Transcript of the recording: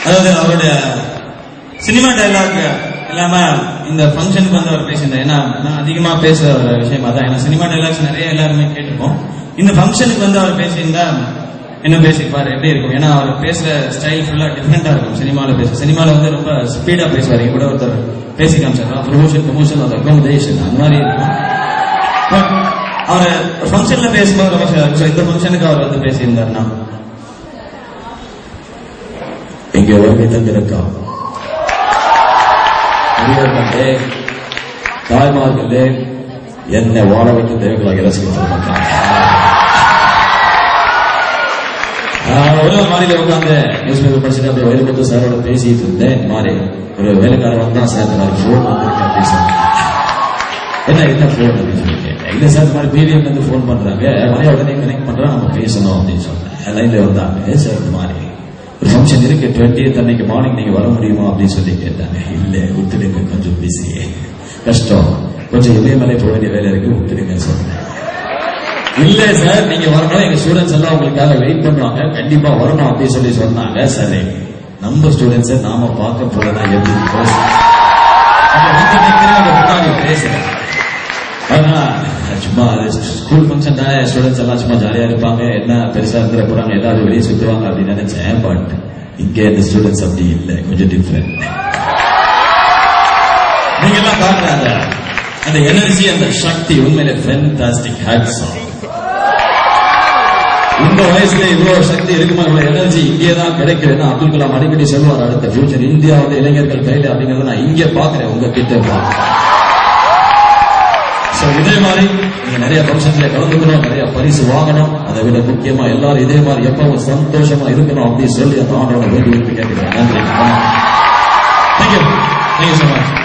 அதாவது அவருடைய cinema dialogue இல்லாம இந்த ஃபங்க்ஷனுக்கு வந்து அவர் பேசியிருந்தார். ஏன்னா நான் அதிகமா பேசுற ஒரு விஷயம் அதான். ஏன்னா சினிமா டைலாக்ஸ் நிறைய எல்லாருமே கேட்டிருக்கோம். இந்த ஃபங்க்ஷனுக்கு வந்து அவர் பேசியிருந்தா என்ன பேசிப்பாரு, எப்படி இருக்கும்? ஏன்னா அவர் பேசுற ஸ்டைல் ஃபுல்லா டிஃப்ரெண்டா இருக்கும். சினிமாவில் வந்து ரொம்ப ஸ்பீடா பேசுவார். கூட ஒருத்தர் பேசி காமிச்சார், ப்ரொமோஷன் அக்கோமடேஷன் அந்த மாதிரி இருக்கும். பட் அவர் ஃபங்க்ஷன்ல பேசும்போது ரொம்ப இந்த ஃபங்க்ஷனுக்கு அவர் வந்து பேசியிருந்தாருன்னா, இங்கே வருகை தந்திருக்கா பெரியவர்களே, தாய்மார்களே, என்னை வாழ வைக்க தேவைகளாக ரசிக்க ஒரே மாதிரில உட்காந்து நியூஸ் பேப்பர் படிச்சுட்டு அப்படியே வைரமுத்து சாரோட பேசிட்டு இருந்தேன். மாதிரி ஒரு வேலைக்காரர் வந்தா சார் போன் வந்திருக்கேன் பேசுறேன். என்ன போன் அப்படின்னு சொல்லி கேட்டேன். இல்ல சார் மாதிரி பிபிஎம் வந்து போன் பண்றாங்க, நிறைய உடனே கனெக்ட் பண்றோம், நம்ம பேசணும் அப்படின்னு சொன்னேன். லைன்ல வந்தாங்க சார் இந்த மாதிரி ஒரு ஃபங்க்ஷன் இருக்கு 20th அன்னைக்கு மார்னிங் நீங்க வர முடியுமா அப்படின்னு சொல்லி கேட்டாங்க. இல்ல விட்டுடுங்க, கொஞ்சம் பிஸி, கஷ்டம், கொஞ்சம் இமயமலை போக வேண்டிய வேலை இருக்கு, விட்டுடுங்க சொன்னேன். இல்ல சார் நீங்க வரணும், எங்க ஸ்டூடெண்ட்ஸ் எல்லாம் உங்களுக்காக வெயிட் பண்ணுவாங்க, கண்டிப்பா வரணும் அப்படின்னு சொல்லி சொன்னாங்க. சரி, நம்ம ஸ்டூடெண்ட்ஸை நாம பார்க்க போறதான் எப்படி பேசுறேன். ஆனா சும்மா ஸ்கூல் ஃபங்க்ஷன் தானே, ஸ்டூடெண்ட்ஸ் எல்லாம் சும்மா ஜாலியா இருப்பாங்க, என்ன பெருசா இருந்துட போறாங்க, எல்லாரும் வெளியே சுத்துவாங்க அப்படின்னு நினைச்சேன். பட் இங்க இந்த ஸ்டூடெண்ட்ஸ் அப்படி இல்லை, கொஞ்சம் டிஃபரெண்ட். நீங்க எல்லாம் பாக்குறாங்க அந்த எனர்ஜி, அந்த சக்தி உண்மையிலே ஃபேண்டாஸ்டிக். Hats off. இந்த வயசுல இவ்வளவு சக்தி இருக்குமா, இவ்வளவு எனர்ஜி இங்கேதான் கிடைக்குதுன்னா அப்துல் கலாம் அடிக்கடி சொல்லுவார், அடுத்த ஃபியூச்சர் இந்தியா வந்து இளைஞர்கள் கையில அப்படிங்கறத நான் இங்கே பாக்குறேன், உங்க கிட்ட. இதே மாதிரி நீங்க நிறைய ஃபங்க்ஷன்ல கலந்துக்கணும், நிறைய பரிசு வாங்கணும். அதை விட முக்கியமா எல்லாரும் இதே மாதிரி எப்பவும் சந்தோஷமா இருக்கணும் அப்படின்னு சொல்லி அந்த ஆண்டோட வேண்டி கேட்கிறேன். நன்றி. தேங்க்யூ. Thank you so much.